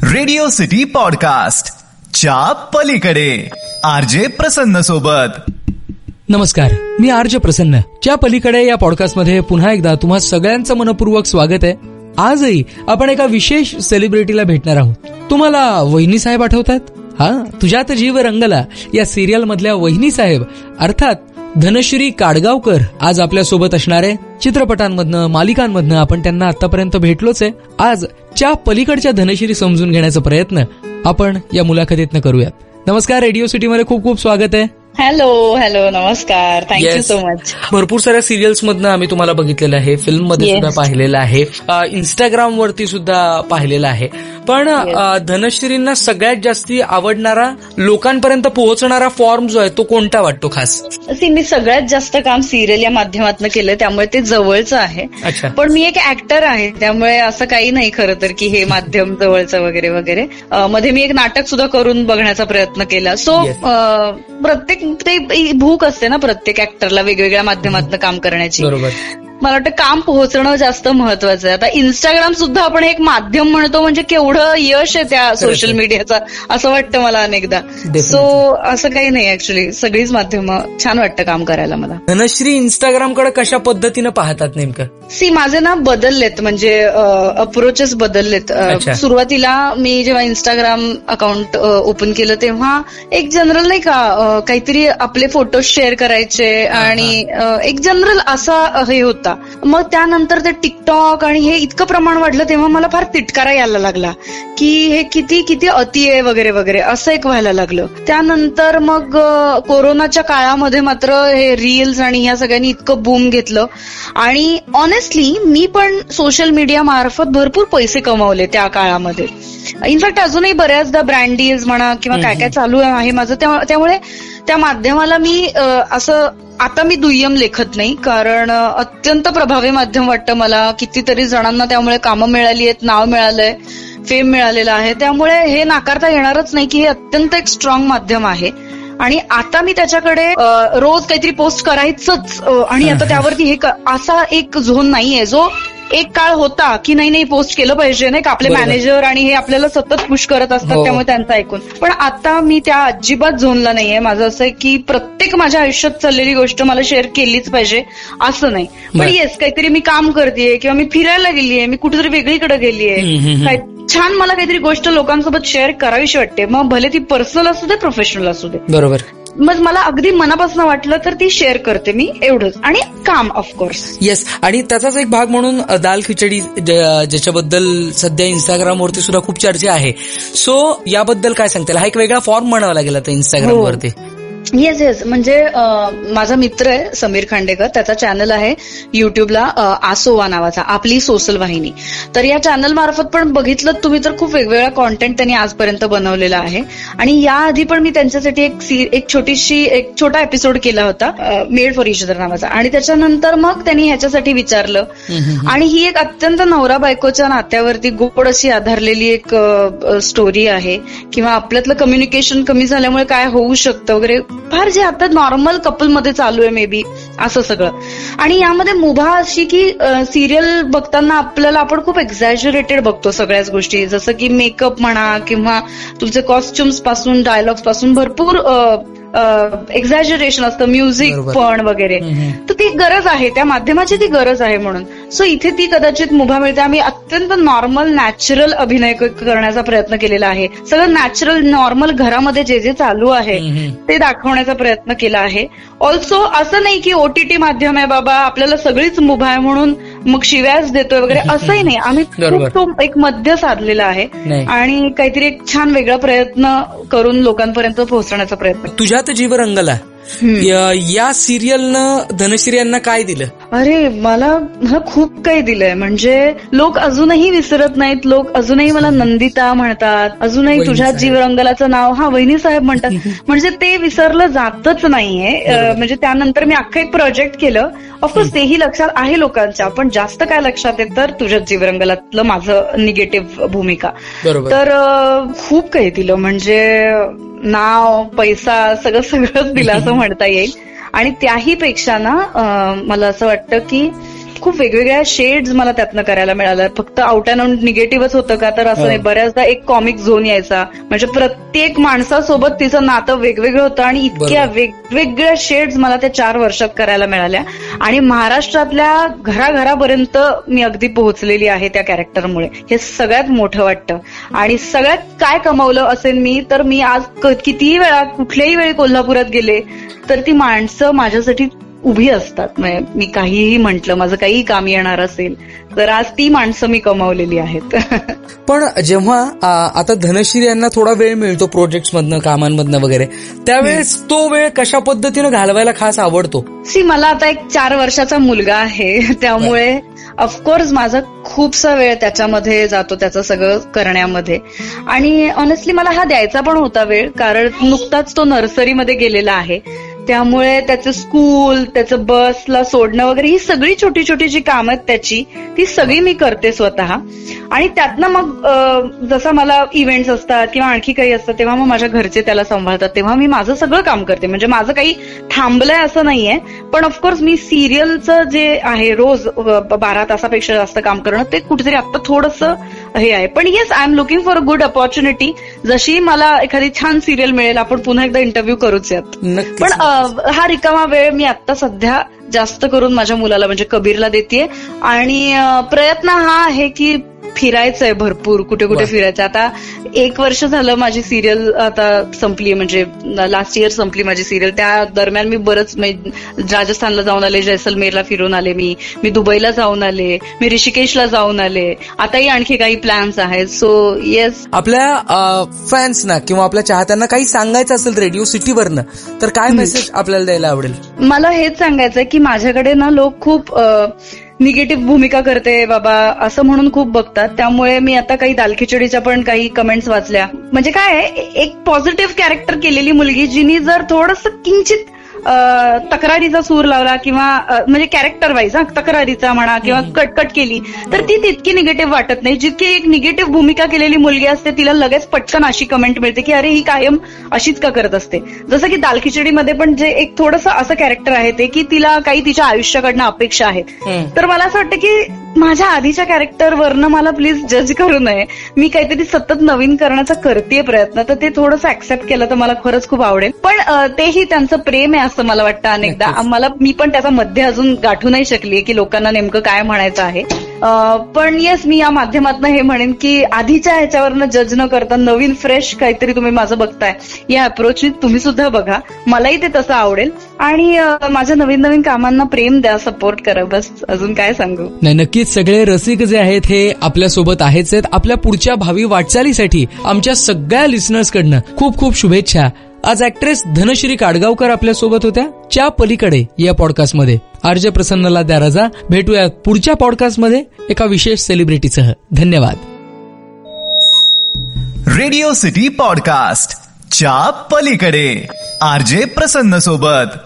Radio city podcast च्या पलीकडे RJ प्रसन्न सोबत. नमस्कार, मी आरजे प्रसन्न. च्या पलीकडे या पॉडकास्टमध्ये पुन्हा एकदा तुम्हा सगळ्यांचं मनपूर्वक स्वागत आहे. आजही आपण एका विशेष सेलिब्रिटीला भेटणार आहोत. तुम्हाला वहिनी साहेब आठवतात? हा, तुझ्यात जीव रंगला या सिरियल मधल्या वहिनी साहेब अर्थात धनश्री काडगावकर आज आपल्या सोबत असणार आहे. चित्रपटांमधनं, मालिकांमधनं आपण त्यांना आतापर्यंत भेटलोच आहे. आज च्या पलीकडच्या धनश्री समजून घेण्याचा प्रयत्न आपण या मुलाखतीतनं करूयात. नमस्कार, रेडिओ सिटी मध्ये खूप खूप स्वागत आहे. हॅलो नमस्कार. Thank you so much. भरपूर साऱ्या सिरियल्स मधनं आम्ही तुम्हाला बघितलेलं आहे, फिल्म मध्ये सुद्धा पाहिलेलं आहे, इंस्टाग्राम वरती सुद्धा पाहिलेलं आहे. पण धनश्रींना सगळ्यात जास्ती आवडणारा, लोकांपर्यंत पोहोचणारा फॉर्म जो आहे तो कोणता वाटतो खास? मी सगळ्यात जास्त काम सिरियल या माध्यमातून केलं, त्यामुळे ते जवळचं आहे. पण मी एक ऍक्टर आहे, त्यामुळे असं काही नाही खरं तर की हे माध्यम जवळचं वगैरे वगैरे. मध्ये मी एक नाटक सुद्धा करून बघण्याचा प्रयत्न केला. सो प्रत्येक ते भूक असते ना प्रत्येक ऍक्टरला वेगवेगळ्या माध्यमातून काम करण्याची. बरोबर. मला वाटतं काम पोहोचणं जास्त महत्वाचं आहे. आता इंस्टाग्राम सुद्धा आपण एक माध्यम म्हणतो, म्हणजे केवढं यश आहे त्या सोशल मीडियाचं असं वाटतं मला अनेकदा. सो असं काही नाही, ऍक्च्युली सगळीच माध्यमं छान वाटतं काम करायला मला. धनश्री इंस्टाग्रामकडे कशा पद्धतीनं पाहतात नेमकं? माझे ना बदललेत, म्हणजे अप्रोचेस बदललेत. सुरुवातीला मी जेव्हा इंस्टाग्राम अकाउंट ओपन केलं तेव्हा एक जनरल नाही का, काहीतरी आपले फोटो शेअर करायचे आणि एक जनरल असा हे होता. मग त्यानंतर ते टिकटॉक आणि हे इतकं प्रमाण वाढलं तेव्हा मला फार तिटकारा यायला लागला की हे किती अति आहे वगैरे वगैरे असं एक व्हायला लागलं. त्यानंतर मग कोरोनाच्या काळामध्ये मात्र हे रील्स आणि ह्या सगळ्यांनी इतकं बूम घेतलं आणि ऑनेस्टली मी पण सोशल मीडिया मार्फत भरपूर पैसे कमावले त्या काळामध्ये. इनफॅक्ट अजूनही बऱ्याचदा ब्रँड डील्स म्हणा किंवा काय चालू आहे माझं. त्यामुळे त्या माध्यमाला मी असं आता मी दुय्यम लेखत नाही, कारण अत्यंत प्रभावी माध्यम वाटतं मला. कितीतरी जणांना त्यामुळे कामं मिळाली आहेत, नाव मिळालंय, फेम मिळालेलं आहे. त्यामुळे हे नाकारता येणारच नाही की हे अत्यंत एक स्ट्रॉंग माध्यम आहे. आणि आता मी त्याच्याकडे रोज काहीतरी पोस्ट करायचंच, आणि आता त्यावरती हे असा एक झोन नाहीये जो एक काळ होता की नाही पोस्ट केलं पाहिजे, नाही का. आपले मॅनेजर आणि हे आपल्याला सतत पुश करत असतात, त्यामुळे त्यांचं ऐकून. पण आता मी त्या अजिबात झोनला नाहीये. माझं असं आहे की प्रत्येक माझ्या आयुष्यात चाललेली गोष्ट मला शेअर केलीच पाहिजे असं नाही. पण येस, काहीतरी मी काम करतेय किंवा मी फिरायला गेलीये, मी कुठेतरी वेगळीकडे गेलीये, छान मला काहीतरी गोष्ट लोकांसोबत शेअर करावीशी वाटते, मग भले ती पर्सनल असू दे, प्रोफेशनल असू दे. बरोबर. मग मला अगदी मनापासून वाटलं तर ती शेअर करते मी, एवढंच. आणि काम ऑफकोर्स. येस. आणि त्याचाच एक भाग म्हणून दाल खिचडी, ज्याच्याबद्दल सध्या इंस्टाग्रामवरती सुद्धा खूप चर्चा आहे. सो याबद्दल काय सांगता येईल? हा एक वेगळा फॉर्म म्हणावा लागेल आता इंस्टाग्रामवरती. येस. म्हणजे माझा मित्र आहे समीर खांडेकर, त्याचा चॅनल आहे युट्यूबला आसोवा नावाचा, आपली सोशल वाहिनी. तर या चॅनल मार्फत पण बघितलं तुम्ही तर खूप वेगवेगळा कॉन्टेंट त्यांनी आजपर्यंत बनवलेला आहे. आणि याआधी पण मी त्यांच्यासाठी एक छोटा एपिसोड केला होता, मेड फॉर इच अदर नावाचा. आणि त्याच्यानंतर मग त्यांनी ह्याच्यासाठी विचारलं. आणि ही एक अत्यंत नवरा बायकोच्या नात्यावरती गोड अशी आधारलेली एक स्टोरी आहे, किंवा आपल्यातलं कम्युनिकेशन कमी झाल्यामुळे काय होऊ शकतं वगैरे, फार जे आता नॉर्मल कपलमध्ये चालू आहे मे बी असं सगळं. आणि यामध्ये मुभा अशी की सिरियल बघताना आपल्याला आपण खूप एक्झॅजरेटेड बघतो सगळ्याच गोष्टी, जसं की मेकअप म्हणा किंवा तुमचे कॉस्ट्युम्स पासून, डायलॉग्स पासून भरपूर एक्झॅजरेशन असतं, म्युझिक पण वगैरे. तर ती गरज आहे, त्या माध्यमाची ती गरज आहे म्हणून. सो इथे ती कदाचित मुभा मिळते. आम्ही अत्यंत नॉर्मल, नॅचरल अभिनय करण्याचा प्रयत्न केलेला आहे. सगळं नॅचरल, नॉर्मल घरामध्ये जे चालू आहे ते दाखवण्याचा प्रयत्न केला आहे. ऑल्सो असं नाही की ओटीटी माध्यम आहे बाबा, आपल्याला सगळीच मुभा आहे म्हणून मग शिव्याच देतोय वगैरे, असंही नाही. आम्ही खूप एक मध्य साधलेला आहे आणि काहीतरी एक छान वेगळा प्रयत्न करून लोकांपर्यंत पोहोचण्याचा प्रयत्न. तुझ्यात जीव रंगला या सिरियलनं धनश्री यांना काय दिलं? अरे मला खूप काही दिलंय. म्हणजे लोक अजूनही विसरत नाहीत. लोक अजूनही मला नंदिता म्हणतात, अजूनही तुझ्या जीव रंगलाचं नाव वहिनी साहेब म्हणतात. म्हणजे ते विसरलं जातच नाहीये. म्हणजे त्यानंतर मी अख्खं एक प्रोजेक्ट केलं. ऑफकोर्स तेही लक्षात आहे लोकांच्या, पण जास्त काय लक्षात आहे तर तुझ्या जीव रंगलातलं माझं निगेटिव्ह भूमिका. तर खूप काही दिलं. म्हणजे नाव, पैसा, सगळंच दिलं असं म्हणता येईल. आणि त्याही पेक्षा ना मला असं वाटतं की खूप वेगवेगळ्या शेड्स मला त्यातनं करायला मिळाल्या. फक्त आउट अँड आउट निगेटिव्हच होतं का, तर असं नाही. बऱ्याचदा एक कॉमिक झोन यायचा, म्हणजे प्रत्येक माणसासोबत तिचं नातं वेगवेगळं होतं आणि इतक्या वेगवेगळ्या शेड्स मला त्या 4 वर्षात करायला मिळाल्या. आणि महाराष्ट्रातल्या घराघरापर्यंत मी अगदी पोहोचलेली आहे त्या कॅरेक्टरमुळे. हे सगळ्यात मोठं वाटतं. आणि सगळ्यात काय कमावलं असेल मी, तर मी आज कितीही वेळा कुठल्याही वेळी कोल्हापुरात गेले तर ती माणसं माझ्यासाठी उभी असतात. मी काहीही म्हटलं, माझं काही काम येणार असेल तर आज ती माणसं मी कमावलेली आहेत. पण जेव्हा आता धनश्री यांना थोडा वेळ मिळतो प्रोजेक्ट मधनं, कामांमधनं वगैरे, त्यावेळेस तो वेळ कशा पद्धतीनं घालवायला खास आवडतो? मला आता एक 4 वर्षाचा मुलगा आहे, त्यामुळे ऑफकोर्स माझा खूपसा वेळ त्याच्यामध्ये जातो, त्याचं सगळं करण्यामध्ये. आणि ऑनेस्टली मला हा द्यायचा पण होता वेळ, कारण नुकताच तो नर्सरीमध्ये गेलेला आहे. त्यामुळे त्याचं स्कूल, त्याचं बसला सोडणं वगैरे, ही सगळी छोटी छोटी जी कामं आहेत त्याची, ती सगळी मी करते स्वतः. आणि त्यातनं मग जसं मला इव्हेंट्स असतात किंवा आणखी काही असतं तेव्हा मग माझ्या घरचे त्याला सांभाळतात, तेव्हा मी माझं सगळं काम करते. म्हणजे माझं काही थांबलंय असं नाहीये. पण ऑफकोर्स मी सिरियलचं जे आहे रोज 12 तासापेक्षा जास्त काम करणं, ते कुठेतरी आता थोडंसं हे आहे. पण yes, I am looking for a good opportunity. जशी मला एखादी छान सिरियल मिळेल, आपण पुन्हा एकदा इंटरव्ह्यू करूच यात. पण हा रिकामा वेळ मी आता सध्या जास्त करून माझ्या मुलाला म्हणजे कबीरला देतेय. आणि प्रयत्न हा आहे की फिरायचंय भरपूर, कुठे कुठे फिरायचं. आता 1 वर्ष झालं माझी सिरियल आता संपली, म्हणजे लास्ट इयर संपली माझी सिरियल. त्या दरम्यान मी बरंच राजस्थानला जाऊन आले, जैसलमेरला फिरून आले, मी दुबईला जाऊन आले, मी ऋषिकेशला जाऊन आले. आताही आणखी काही प्लॅन्स आहेत. सो येस, आपल्या फॅन्सना किंवा आपल्या चाहत्यांना काही सांगायचं असेल रेडिओ सिटीवरनं, तर काय मेसेज आपल्याला द्यायला आवडेल? मला हेच सांगायचंय की माझ्याकडे ना लोक खूप निगेटिव्ह भूमिका करते बाबा असं म्हणून खूप बघतात. त्यामुळे मी आता काही दाल खिचडीच्या पण काही कमेंट्स वाचल्या. म्हणजे काय आहे, एक पॉझिटिव्ह कॅरेक्टर केलेली मुलगी जिनी जर थोडंसं किंचित तक्रारीचा सूर लावला किंवा म्हणजे कॅरेक्टर वाईज तक्रारीचा म्हणा किंवा कटकट केली, तर ती तितकी निगेटिव्ह वाटत नाही. जितकी एक निगेटिव्ह भूमिका केलेली मुलगी असते तिला लगेच पटकन अशी कमेंट मिळते की अरे ही कायम अशीच का करत असते. जसं की दाल खिचडीमध्ये पण जे एक थोडंसं असं कॅरेक्टर आहे ते की तिला काही तिच्या आयुष्याकडनं अपेक्षा आहेत. तर मला असं वाटतं की माझ्या आधीच्या कॅरेक्टरवरनं मला प्लीज जज करू नये. मी काहीतरी सतत नवीन करण्याचा करतेय प्रयत्न, तर ते थोडंसं ऍक्सेप्ट केलं तर मला खरंच खूप आवडेल. पण तेही त्यांचं प्रेम आहे असं मला वाटतं अनेकदा. मी पण त्याचा मध्य अजून गाठू नाही शकली की लोकांना नेमकं काय म्हणायचं आहे. पण येस, मी या माध्यमातून हे म्हणेन की आधीच्या ह्याच्यावरनं जज न करता नवीन फ्रेश काहीतरी तुम्ही माझं बघताय, या अप्रोचनी तुम्ही सुद्धा बघा. मलाही ते तसं आवडेल. आणि माझ्या नवीन नवीन कामांना प्रेम द्या, सपोर्ट करा. बस अजून काय सांगू. नाही, नक्कीच सगळे रसिक जे आहेत हे आपल्यासोबत आहेच आहेत. आपल्या पुढच्या भावी वाटचालीसाठी आमच्या सगळ्या लिसनर्स कडनं खूप खूप शुभेच्छा. आज ऍक्ट्रेस धनश्री काडगावकर आपल्यासोबत होत्या च्या पलीकडे या पॉडकास्टमध्ये. आरजे प्रसन्नला द्या रजा. भेटूया पुढच्या पॉडकास्टमध्ये एका विशेष सेलिब्रिटीसह. धन्यवाद. रेडिओ सिटी पॉडकास्ट च्या पलीकडे आरजे प्रसन्न सोबत.